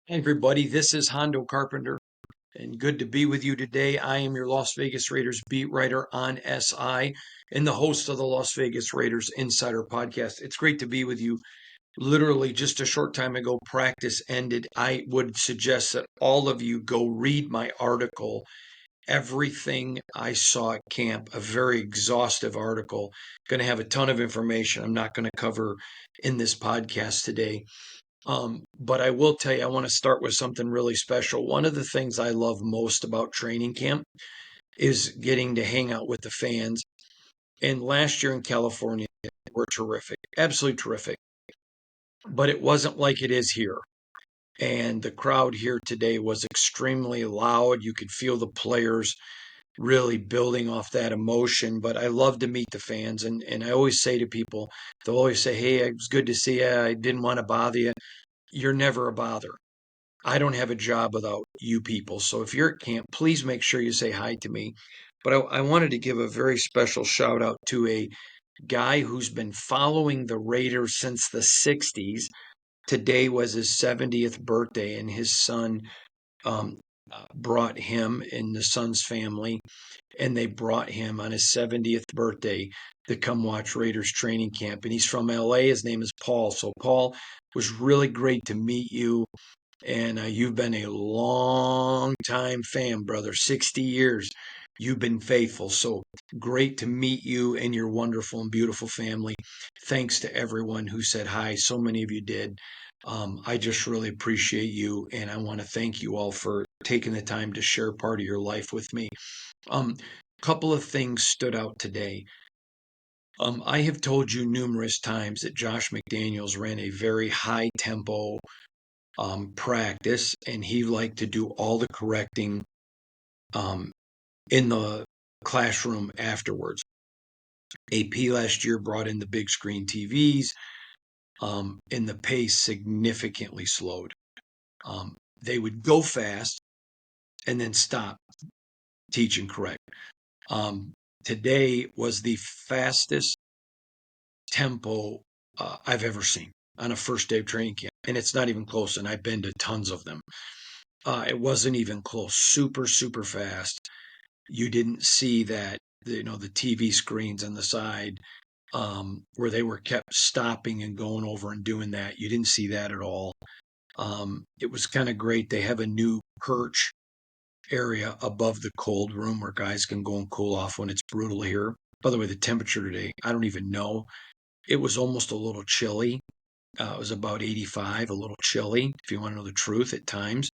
Hey everybody, this is Hondo Carpenter, and good to be with you today. I am your Las Vegas Raiders beat writer on SI and the host of the Las Vegas Raiders Insider Podcast. It's great to be with you. Literally just a short time ago, practice ended. I would suggest that all of you go read my article, Everything I Saw at Camp, a very exhaustive article. Going to have a ton of information I'm not going to cover in this podcast today. But I will tell you, I want to start with something really special. One of the things I love most about training camp is getting to hang out with the fans. And last year in California, were terrific, absolutely terrific. But it wasn't like it is here. And the crowd here today was extremely loud. You could feel the players really building off that emotion. But I love to meet the fans. And I always say to people, they'll always say, "Hey, it was good to see you. I didn't want to bother you." You're never a bother. I don't have a job without you people. So if you're at camp, please make sure you say hi to me. But I wanted to give a very special shout out to a guy who's been following the Raiders since the 60s. Today was his 70th birthday, and his son um, brought him and the son's family, and they brought him on his 70th birthday to come watch Raiders training camp. And he's from LA. His name is Paul. So, Paul, was really great to meet you. And you've been a long time fan, brother. 60 years. You've been faithful. So great to meet you and your wonderful and beautiful family. Thanks to everyone who said hi. So many of you did. I just really appreciate you. And I want to thank you all for taking the time to share part of your life with me. Couple of things stood out today. I have told you numerous times that Josh McDaniels ran a very high tempo practice, and he liked to do all the correcting um, in the classroom afterwards. AP last year brought in the big screen TVs, and the pace significantly slowed. They would go fast and then stop, teach and correct. Today was the fastest tempo I've ever seen on a first day of training camp, and it's not even close. And I've been to tons of them. It wasn't even close. Super, super fast. You didn't see that, the TV screens on the side where they were kept stopping and going over and doing that. You didn't see that at all. It was kind of great. They have a new perch area above the cold room where guys can go and cool off when it's brutal here. By the way, the temperature today, I don't even know. It was almost a little chilly. It was about 85, a little chilly, if you want to know the truth, at times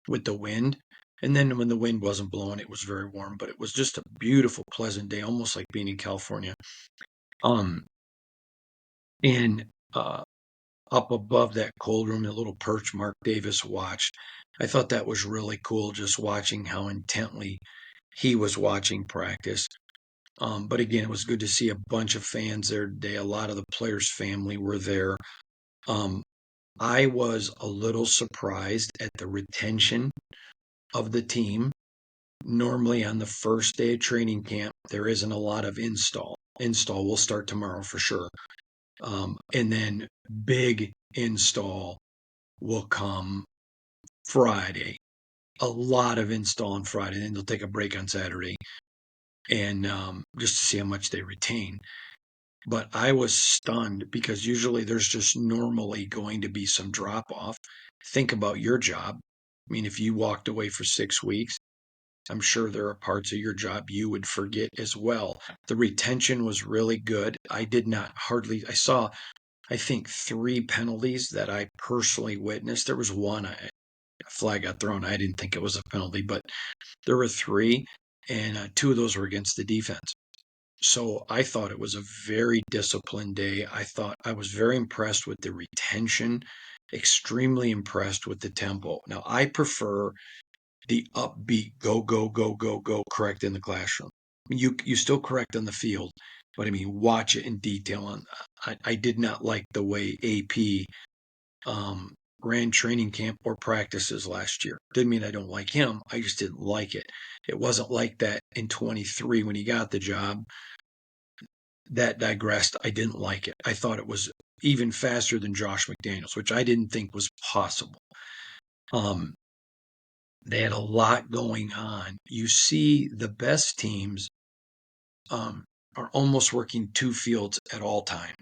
with the wind. And then when the wind wasn't blowing, it was very warm, but it was just a beautiful, pleasant day, almost like being in California. Um, and Up above that cold room, the little perch Mark Davis watched, I thought that was really cool, just watching how intently he was watching practice. But again, it was good to see a bunch of fans there today. A lot of the players' family were there. Um, I was a little surprised at the retention of the team. Normally on the first day of training camp, there isn't a lot of install. Install will start tomorrow for sure. And then big install will come Friday. A lot of install on Friday. Then they'll take a break on Saturday and just to see how much they retain. But I was stunned because usually there's just normally going to be some drop off. Think about your job. I mean, if you walked away for 6 weeks, I'm sure there are parts of your job you would forget as well. The retention was really good. I did not hardly, I saw, I think, 3 penalties that I personally witnessed. There was one, a flag got thrown. I didn't think it was a penalty, but there were three, and 2 of those were against the defense. So I thought it was a very disciplined day. I thought I was very impressed with the retention, extremely impressed with the tempo. Now, I prefer the upbeat go, go, go, go, go correct in the classroom. I mean, you still correct on the field, but I mean, watch it in detail. And I did not like the way AP ran training camp or practices last year. Didn't mean I don't like him. I just didn't like it. It wasn't like that in 23 when he got the job. That digressed. I didn't like it. I thought it was even faster than Josh McDaniels, which I didn't think was possible. They had a lot going on. You see, the best teams are almost working two fields at all times.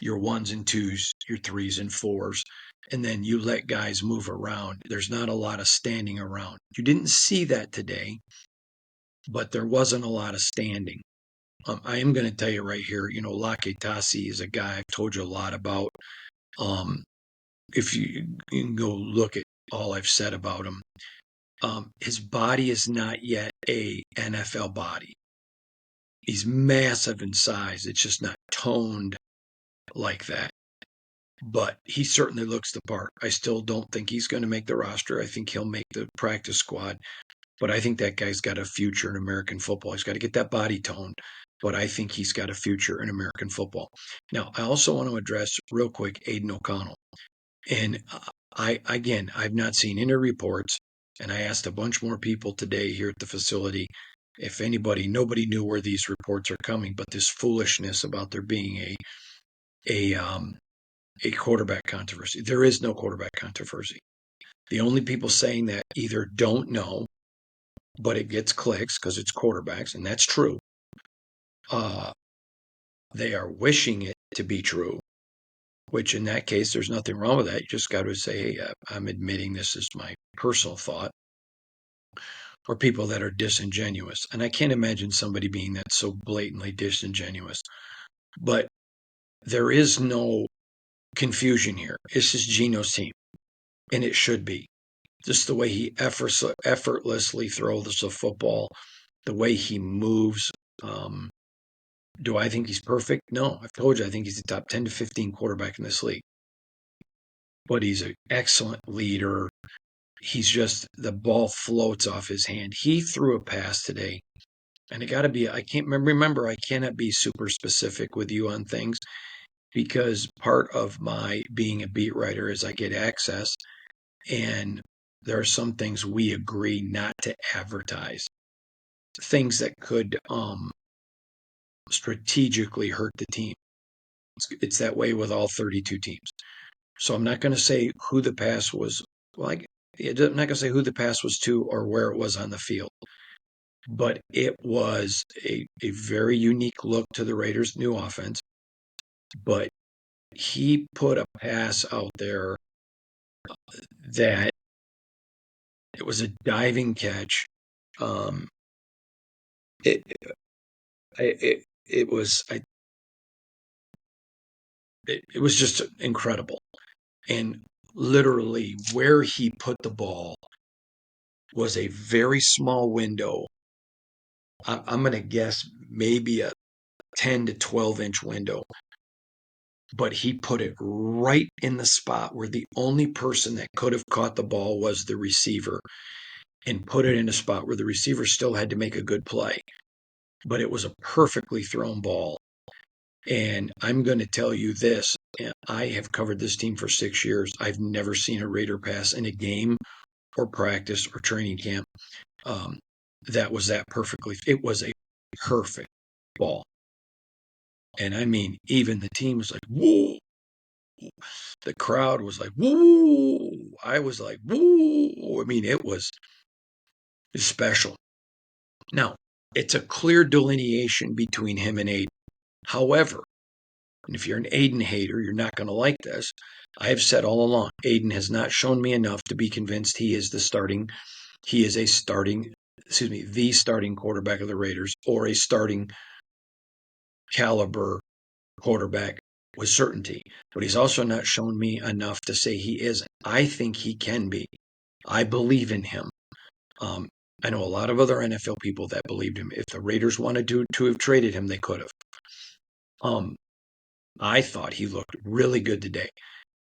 Your ones and twos, your threes and fours, and then you let guys move around. There's not a lot of standing around. You didn't see that today, but there wasn't a lot of standing. I am going to tell you right here, Lake Tassi is a guy I've told you a lot about. Um, if you can go look at all I've said about him, his body is not yet a NFL body. He's massive in size. It's just not toned like that. But he certainly looks the part. I still don't think he's going to make the roster. I think he'll make the practice squad. But I think that guy's got a future in American football. He's got to get that body toned. But I think he's got a future in American football. Now, I also want to address real quick Aiden O'Connell. And I've not seen any reports. And I asked a bunch more people today here at the facility if nobody knew where these reports are coming, but this foolishness about there being a quarterback controversy. There is no quarterback controversy. The only people saying that either don't know, but it gets clicks because it's quarterbacks, and that's true. They are wishing it to be true, which in that case, there's nothing wrong with that. You just got to say, hey, I'm admitting this is my personal thought. Or people that are disingenuous. And I can't imagine somebody being that so blatantly disingenuous. But there is no confusion here. This is Gino's team, and it should be. Just the way he effortlessly throws the football, the way he moves. Do I think he's perfect? No. I've told you I think he's the top 10 to 15 quarterback in this league. But he's an excellent leader. He's just, the ball floats off his hand. He threw a pass today. And I can't remember, I cannot be super specific with you on things because part of my being a beat writer is I get access, and there are some things we agree not to advertise, things that could strategically hurt the team. It's that way with all 32 teams. So I'm not going to say who the pass was. Well, I'm not going to say who the pass was to or where it was on the field. But it was a very unique look to the Raiders' new offense. But he put a pass out there that it was a diving catch. It it it was it was just incredible, and literally where he put the ball was a very small window. I'm going to guess maybe a 10 to 12-inch window, but he put it right in the spot where the only person that could have caught the ball was the receiver, and put it in a spot where the receiver still had to make a good play. But it was a perfectly thrown ball. And I'm going to tell you this, I have covered this team for 6 years. I've never seen a Raider pass in a game or practice or training camp that was that perfectly. It was a perfect ball. And I mean, even the team was like, whoa. The crowd was like, whoa. I was like, whoa. I mean, it was special. Now, it's a clear delineation between him and Aiden. However, and if you're an Aiden hater, you're not going to like this. I have said all along, Aiden has not shown me enough to be convinced he is the starting quarterback of the Raiders, or a starting caliber quarterback with certainty. But he's also not shown me enough to say he isn't. I think he can be. I believe in him. I know a lot of other NFL people that believed him. If the Raiders wanted to have traded him, they could have. I thought he looked really good today.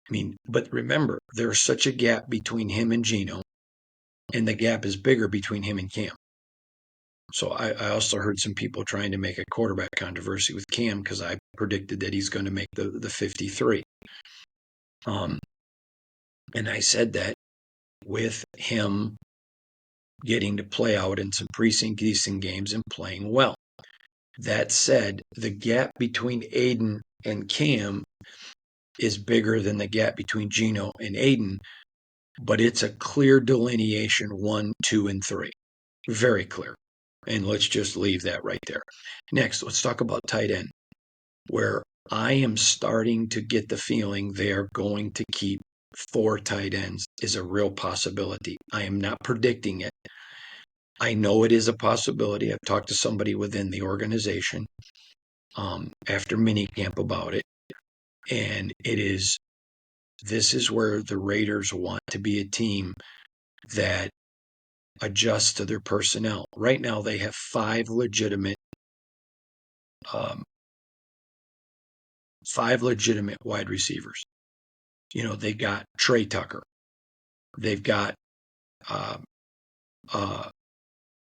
I mean, but remember, there's such a gap between him and Gino, and the gap is bigger between him and Cam. So I also heard some people trying to make a quarterback controversy with Cam because I predicted that he's going to make the 53. And I said that with him getting to play out in some preseason games and playing well. That said, the gap between Aiden and Cam is bigger than the gap between Gino and Aiden, but it's a clear delineation 1, 2, and 3. Very clear. And let's just leave that right there. Next, let's talk about tight end, where I am starting to get the feeling they are going to keep 4 tight ends is a real possibility. I am not predicting it. I know it is a possibility. I've talked to somebody within the organization after minicamp about it. And this is where the Raiders want to be a team that adjusts to their personnel. Right now, they have 5 legitimate wide receivers. They got Trey Tucker. They've got uh, uh,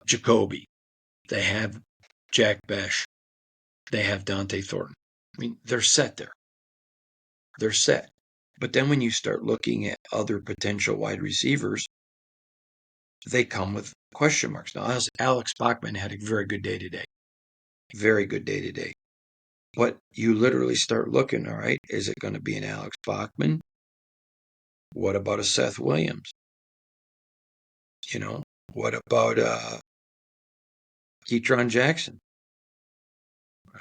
Jacoby. They have Jack Besh. They have Dante Thornton. I mean, they're set there. They're set. But then when you start looking at other potential wide receivers, they come with question marks. Now, Alex Bachman had a very good day today. Very good day today. But you literally start looking, all right, is it going to be an Alex Bachman? What about a Seth Williams? What about Ketron Jackson?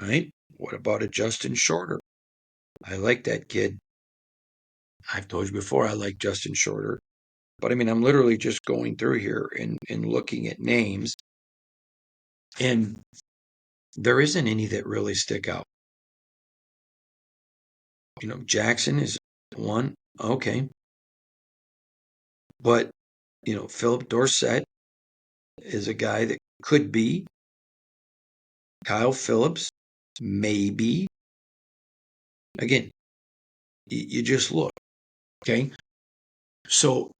Right? What about a Justin Shorter? I like that kid. I've told you before, I like Justin Shorter. But I mean, I'm literally just going through here and looking at names, and there isn't any that really stick out. Jackson is one, okay. But, Philip Dorsett is a guy that could be. Kyle Phillips, maybe. Again, you just look, okay? So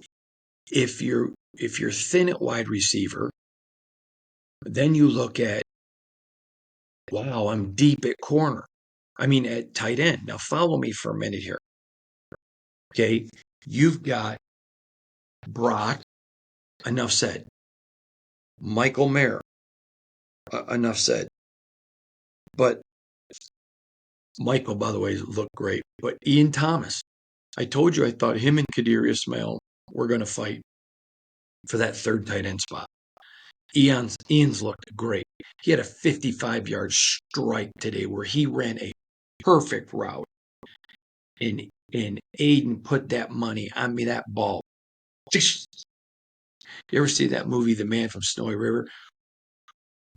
if you're thin at wide receiver, then you look at, wow, I'm deep at corner. I mean, at tight end. Now follow me for a minute here. Okay, you've got Brock, enough said. Michael Mayer, enough said. But Michael, by the way, looked great. But Ian Thomas, I told you I thought him and Kadir Ismail were going to fight for that third tight end spot. Ian's looked great. He had a 55-yard strike today where he ran a perfect route. And Aiden put that money on me, that ball. You ever see that movie, The Man from Snowy River,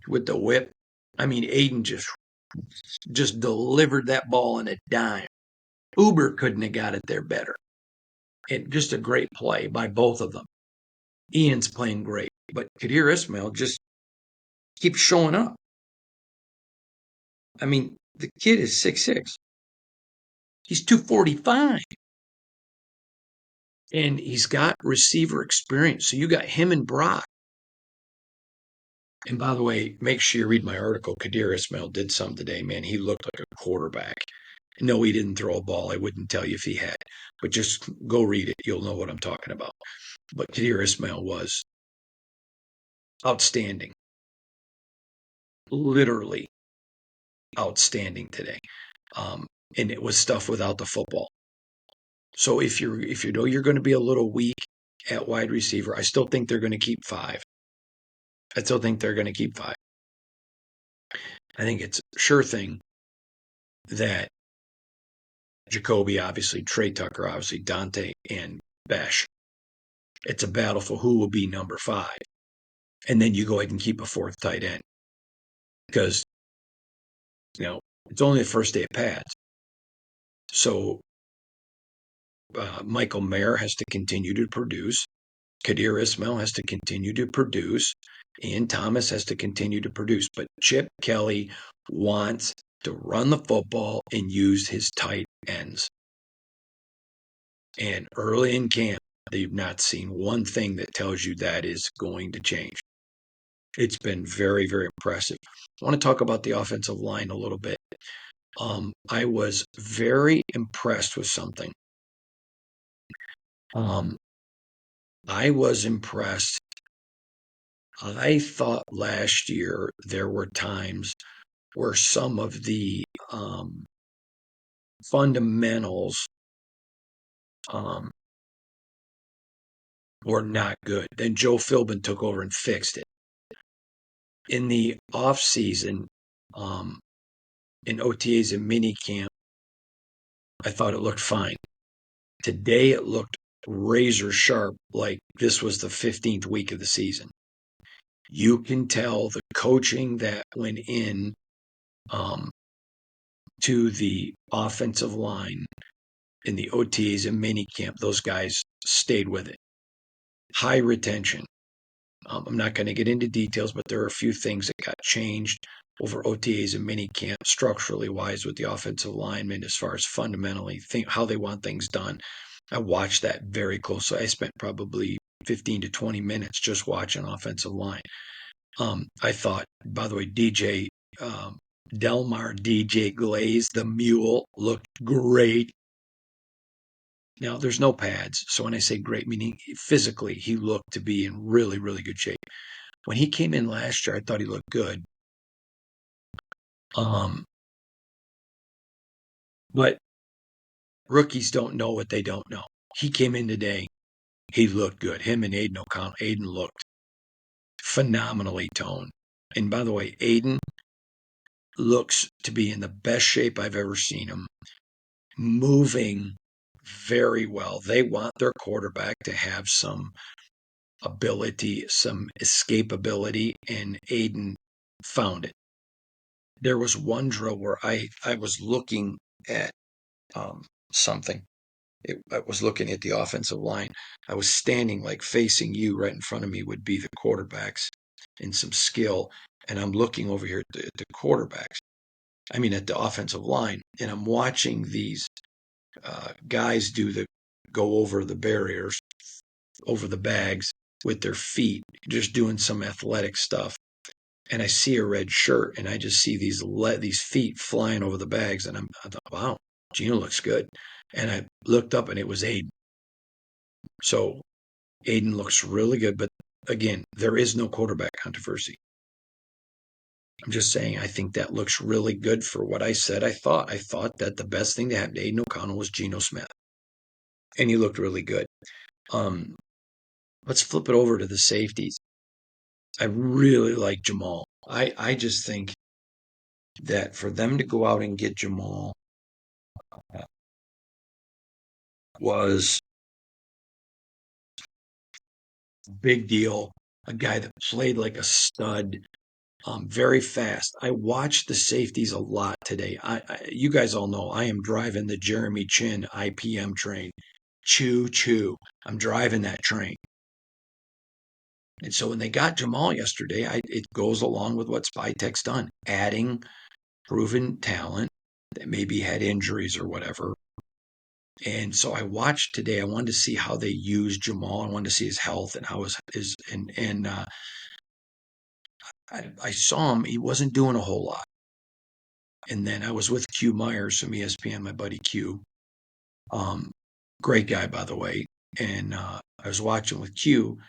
with the whip? I mean, Aiden just delivered that ball in a dime. Uber couldn't have got it there better. And just a great play by both of them. Ian's playing great, but Kadir Ismail just keeps showing up. I mean, the kid is 6'6". He's 245. And he's got receiver experience. So you got him and Brock. And by the way, make sure you read my article. Kadir Ismail did some today, man. He looked like a quarterback. No, he didn't throw a ball. I wouldn't tell you if he had. But just go read it. You'll know what I'm talking about. But Kadir Ismail was outstanding. Literally outstanding today. And it was stuff without the football. So if you know you're going to be a little weak at wide receiver, I still think they're going to keep 5. I still think they're going to keep 5. I think it's a sure thing that Jacoby, obviously, Trey Tucker, obviously, Dante, and Besh. It's a battle for who will be number 5. And then you go ahead and keep a 4th tight end. Because, it's only the first day of pads. So Michael Mayer has to continue to produce. Kadir Ismail has to continue to produce. Ian Thomas has to continue to produce. But Chip Kelly wants to run the football and use his tight ends. And early in camp, they've not seen one thing that tells you that is going to change. It's been very, very impressive. I want to talk about the offensive line a little bit. I was very impressed with something. I was impressed. I thought last year there were times where some of the fundamentals were not good. Then Joe Philbin took over and fixed it. In the off season, in OTAs and minicamp, I thought it looked fine. Today it looked razor sharp, like this was the 15th week of the season. You can tell the coaching that went in to the offensive line in the OTAs and minicamp. Those guys stayed with it. High retention. I'm not going to get into details, but there are a few things that got changed over OTAs and minicamp, structurally wise, with the offensive linemen as far as fundamentally how they want things done. I watched that very closely. I spent probably 15 to 20 minutes just watching offensive line. I thought, by the way, Delmar DJ Glaze, the mule, looked great. Now, there's no pads. So when I say great, meaning physically, he looked to be in really, really good shape. When he came in last year, I thought he looked good. But rookies don't know what they don't know. He came in today. He looked good. Him and Aiden O'Connell. Aiden looked phenomenally toned. And by the way, Aiden looks to be in the best shape I've ever seen him. Moving very well. They want their quarterback to have some ability, some escapability, and Aiden found it. There was one drill where I was looking at something. I was looking at the offensive line. I was standing like facing you. Right in front of me would be the quarterbacks and some skill. And I'm looking over here at the quarterbacks. I mean, at the offensive line. And I'm watching these guys go over the barriers, over the bags with their feet, just doing some athletic stuff. And I see a red shirt, and I just see these feet flying over the bags, and I thought, wow, Gino looks good. And I looked up, and it was Aiden. So Aiden looks really good, but again, there is no quarterback controversy. I'm just saying, I think that looks really good for what I said. I thought that the best thing to happen to Aiden O'Connell was Geno Smith, and he looked really good. Let's flip it over to the safeties. I really like Jamal. I just think that for them to go out and get Jamal was a big deal. A guy that played like a stud, very fast. I watched the safeties a lot today. You guys all know I am driving the Jeremy Chin IPM train. Choo choo. I'm driving that train. And so when they got Jamal yesterday, it goes along with what Spytek's done, adding proven talent that maybe had injuries or whatever. And so I watched today. I wanted to see how they used Jamal. I wanted to see his health and how I saw him. He wasn't doing a whole lot. And then I was with Q Myers from ESPN, my buddy Q. Great guy, by the way. And I was watching with Q,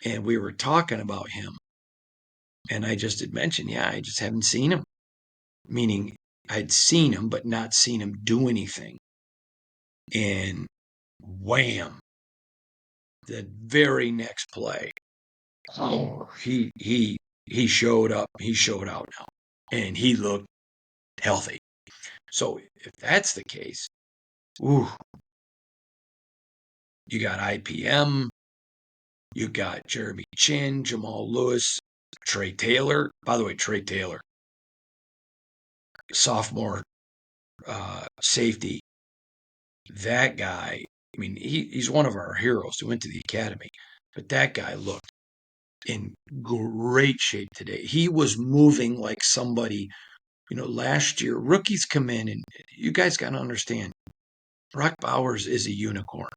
and we were talking about him. And I just had mentioned, yeah, I just haven't seen him. Meaning I'd seen him, but not seen him do anything. And wham, the very next play, he showed up. He showed out now, and he looked healthy. So if that's the case, ooh, you got IPM, you got Jeremy Chin, Jamal Lewis, Trey Taylor. By the way, Trey Taylor, sophomore safety. That guy, I mean, he's one of our heroes who went to the academy, but that guy looked in great shape today. He was moving like somebody, last year, rookies come in, and you guys got to understand, Brock Bowers is a unicorn.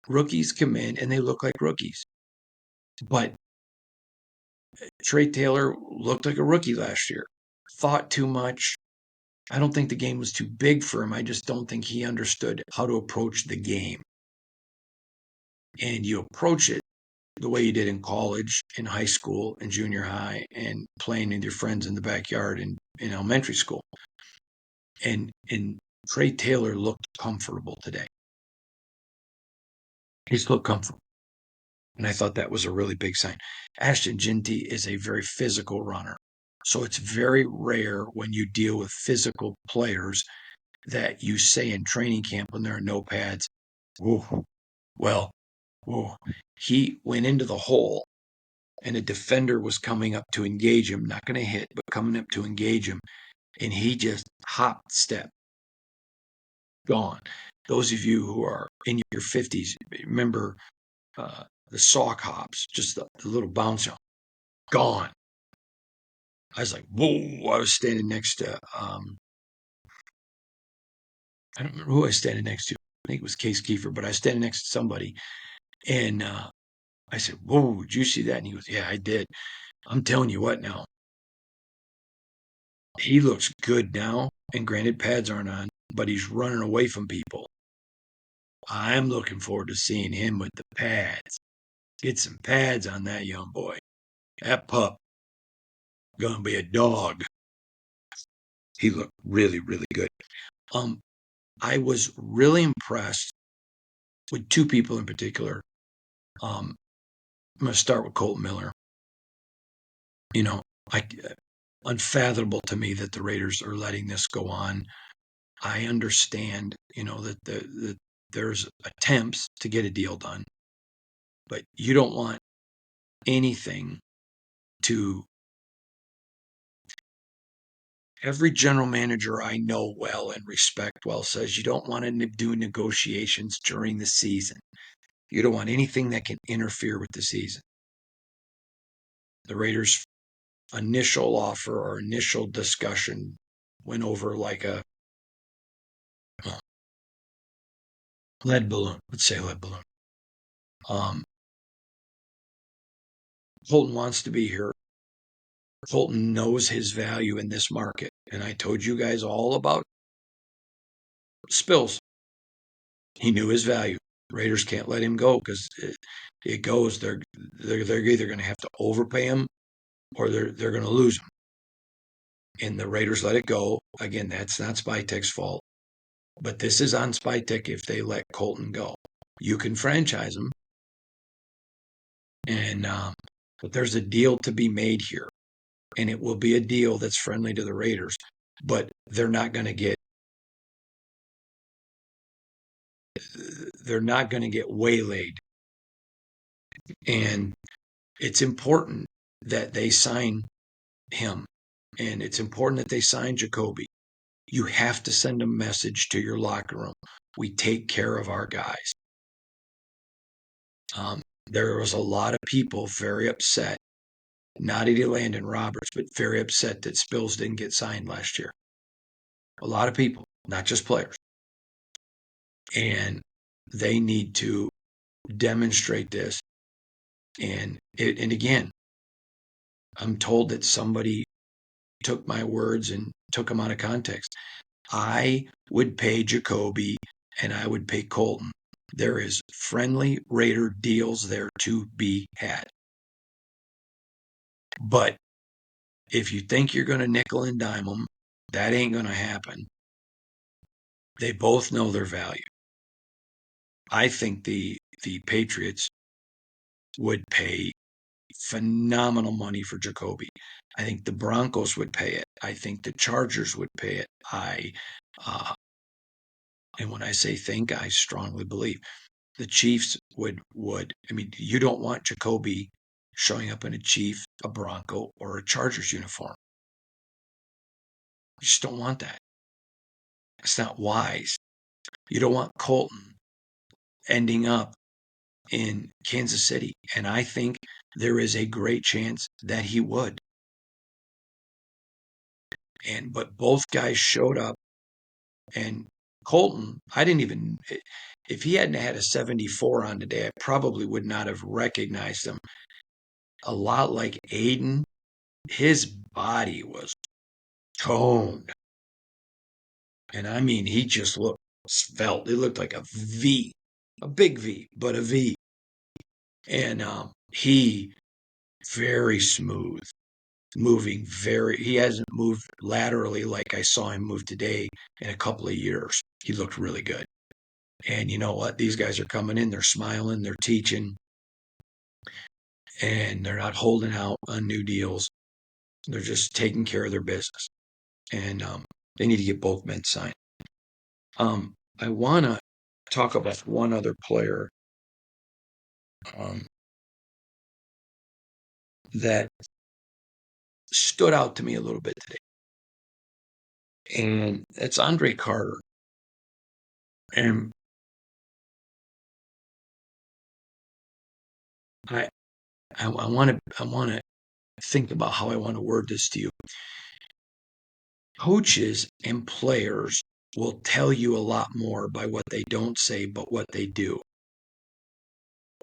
Rookies come in and they look like rookies. But Trey Taylor looked like a rookie last year. Thought too much. I don't think the game was too big for him. I just don't think he understood how to approach the game. And you approach it the way you did in college, in high school, in junior high, and playing with your friends in the backyard in elementary school. And Trey Taylor looked comfortable today. He looked comfortable. And I thought that was a really big sign. Ashton Ginty is a very physical runner. So it's very rare when you deal with physical players that you say in training camp when there are no pads, whoa, well, whoa. He went into the hole and a defender was coming up to engage him, not going to hit, but coming up to engage him. And he just hopped, step, gone. Those of you who are in your 50s, remember the sock hops, just the little bounce, gone. I was like, whoa. I was standing next to, I don't remember who I was standing next to. I think it was Case Kiefer, but I was standing next to somebody. And I said, whoa, did you see that? And he goes, yeah, I did. I'm telling you what now. He looks good now. And granted, pads aren't on, but he's running away from people. I'm looking forward to seeing him with the pads. Get some pads on that young boy. That pup gonna be a dog. He looked really, really good. I was really impressed with two people in particular. I'm going to start with Colton Miller. You know, I unfathomable to me that the Raiders are letting this go on. I understand, that there's attempts to get a deal done, but you don't want anything to. Every general manager I know well and respect well says you don't want to do negotiations during the season. You don't want anything that can interfere with the season. The Raiders' initial offer or initial discussion went over like a lead balloon. Let's say lead balloon. Colton wants to be here. Colton knows his value in this market. And I told you guys all about Spills. He knew his value. Raiders can't let him go because it goes. They're either going to have to overpay him or they're going to lose him. And the Raiders let it go. Again, that's not Spytek's fault. But this is on Spytek if they let Colton go. You can franchise him. And but there's a deal to be made here. And it will be a deal that's friendly to the Raiders. But they're not going to get waylaid. And it's important that they sign him. And it's important that they sign Jacoby. You have to send a message to your locker room. We take care of our guys. There was a lot of people very upset, not Eddie Landon Roberts, but very upset that Spills didn't get signed last year. A lot of people, not just players. And they need to demonstrate this. And again, I'm told that somebody took my words and took them out of context. I would pay Jacoby and I would pay Colton. There is friendly Raider deals there to be had. But if you think you're going to nickel and dime them, that ain't going to happen. They both know their value. I think the Patriots would pay phenomenal money for Jacoby. I think the Broncos would pay it. I think the Chargers would pay it. And when I say think, I strongly believe the Chiefs would. I mean, you don't want Jacoby showing up in a Chief, a Bronco, or a Chargers uniform. You just don't want that. It's not wise. You don't want Colton ending up in Kansas City. And I think there is a great chance that he would. But both guys showed up, and Colton, if he hadn't had a 74 on today, I probably would not have recognized him. A lot like Aiden, his body was toned. And I mean, he just looked svelte. It looked like a V, a big V, but a V. And he very smooth, he hasn't moved laterally like I saw him move today in a couple of years. He looked really good. And you know what? These guys are coming in, they're smiling, they're teaching. and they're not holding out on new deals. They're just taking care of their business, and they need to get both men signed. I want to talk about one other player that stood out to me a little bit today, and it's Andre Carter. And I want to think about how I want to word this to you. Coaches and players will tell you a lot more by what they don't say, but what they do.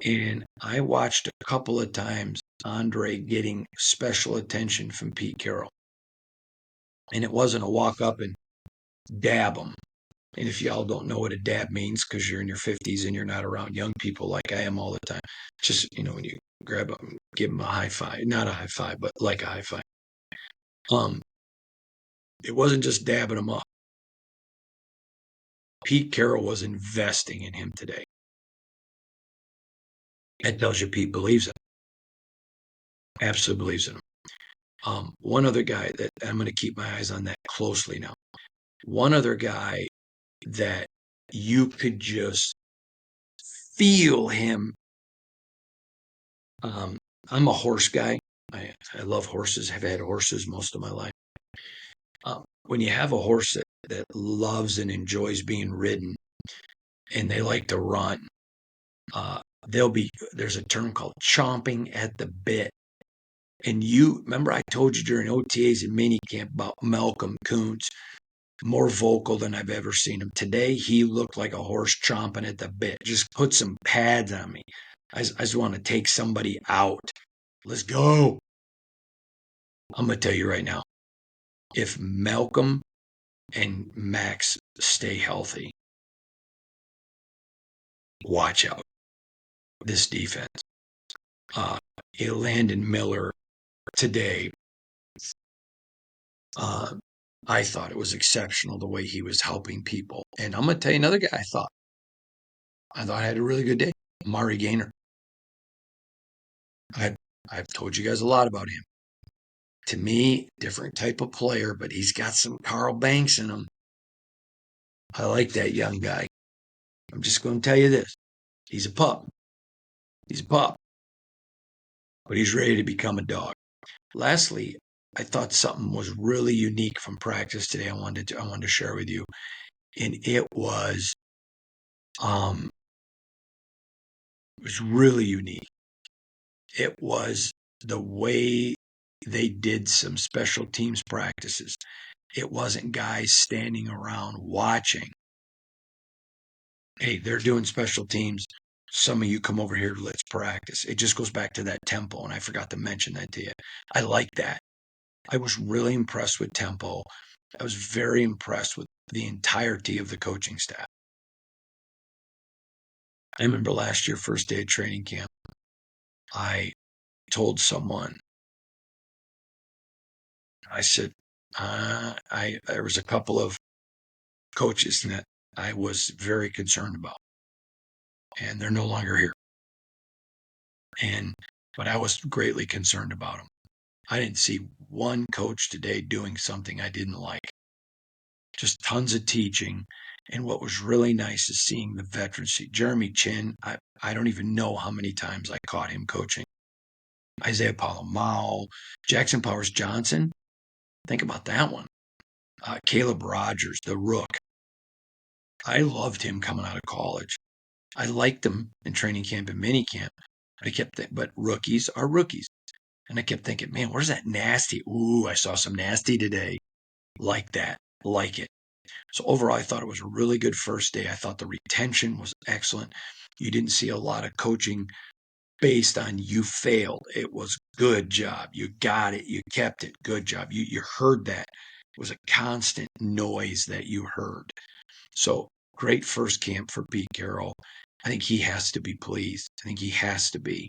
And I watched a couple of times Andre getting special attention from Pete Carroll. And it wasn't a walk up and dab him. And if y'all don't know what a dab means because you're in your 50s and you're not around young people like I am all the time, just, when you grab them, give them a high five, not a high five, but like a high five. It wasn't just dabbing him up. Pete Carroll was investing in him today. That tells you Pete believes it. Absolutely believes in him. One other guy that I'm going to keep my eyes on that closely now. One other guy that you could just feel him. I'm a horse guy. I love horses. Have had horses most of my life. When you have a horse that loves and enjoys being ridden, and they like to run, there's a term called chomping at the bit. And you remember I told you during OTAs and minicamp about Malcolm Kuntz, more vocal than I've ever seen him. Today, he looked like a horse chomping at the bit. Just put some pads on me. I just want to take somebody out. Let's go. I'm going to tell you right now, if Malcolm and Max stay healthy, watch out. This defense. Landon Miller today, I thought it was exceptional the way he was helping people. And I'm going to tell you another guy I thought I had a really good day. Mari Gaynor. I've told you guys a lot about him. To me, different type of player, but he's got some Carl Banks in him. I like that young guy. I'm just going to tell you this. He's a pup. He's a pup. But he's ready to become a dog. Lastly, I thought something was really unique from practice today. I wanted to share with you. And it was really unique. It was the way they did some special teams practices. It wasn't guys standing around watching. Hey, they're doing special teams. Some of you come over here, let's practice. It just goes back to that tempo, and I forgot to mention that to you. I like that. I was really impressed with tempo. I was very impressed with the entirety of the coaching staff. I remember last year, first day of training camp, I told someone, I said, there was a couple of coaches that I was very concerned about, and they're no longer here. But I was greatly concerned about them. I didn't see one coach today doing something I didn't like. Just tons of teaching. And what was really nice is seeing the veterans. Jeremy Chin, I don't even know how many times I caught him coaching. Isaiah Palomao, Jackson Powers Johnson. Think about that one. Caleb Rogers, the Rook. I loved him coming out of college. I liked him in training camp and mini camp. But rookies are rookies. And I kept thinking, man, where's that nasty? Ooh, I saw some nasty today. Like that. Like it. So overall, I thought it was a really good first day. I thought the retention was excellent. You didn't see a lot of coaching based on you failed. It was good job. You got it. You kept it. Good job. You heard that. It was a constant noise that you heard. So great first camp for Pete Carroll. I think he has to be pleased. I think he has to be.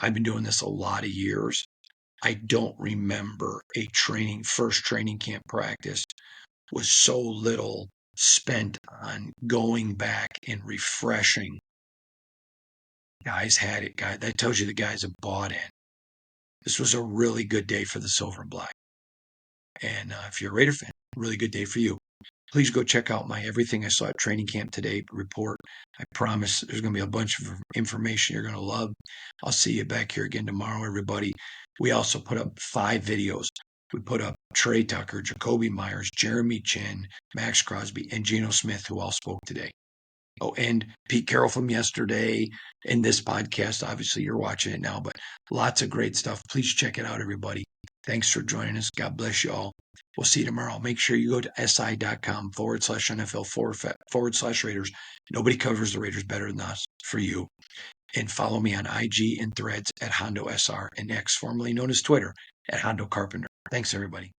I've been doing this a lot of years. I don't remember a first training camp practice was so little spent on going back and refreshing Guys had it. Guy, that tells you the guys have bought in. This was a really good day for the silver and black. And if you're a Raider fan, really good day for you. Please go check out my Everything I Saw at Training Camp Today report. I promise there's going to be a bunch of information you're going to love. I'll see you back here again tomorrow, everybody. We also put up 5 videos. We put up Trey Tucker, Jacoby Myers, Jeremy Chin, Max Crosby, and Geno Smith, who all spoke today. Oh, and Pete Carroll from yesterday in this podcast. Obviously, you're watching it now, but lots of great stuff. Please check it out, everybody. Thanks for joining us. God bless you all. We'll see you tomorrow. Make sure you go to si.com/NFL/Raiders. Nobody covers the Raiders better than us for you. And follow me on IG and Threads at Hondo SR and X, formerly known as Twitter, at Hondo Carpenter. Thanks, everybody.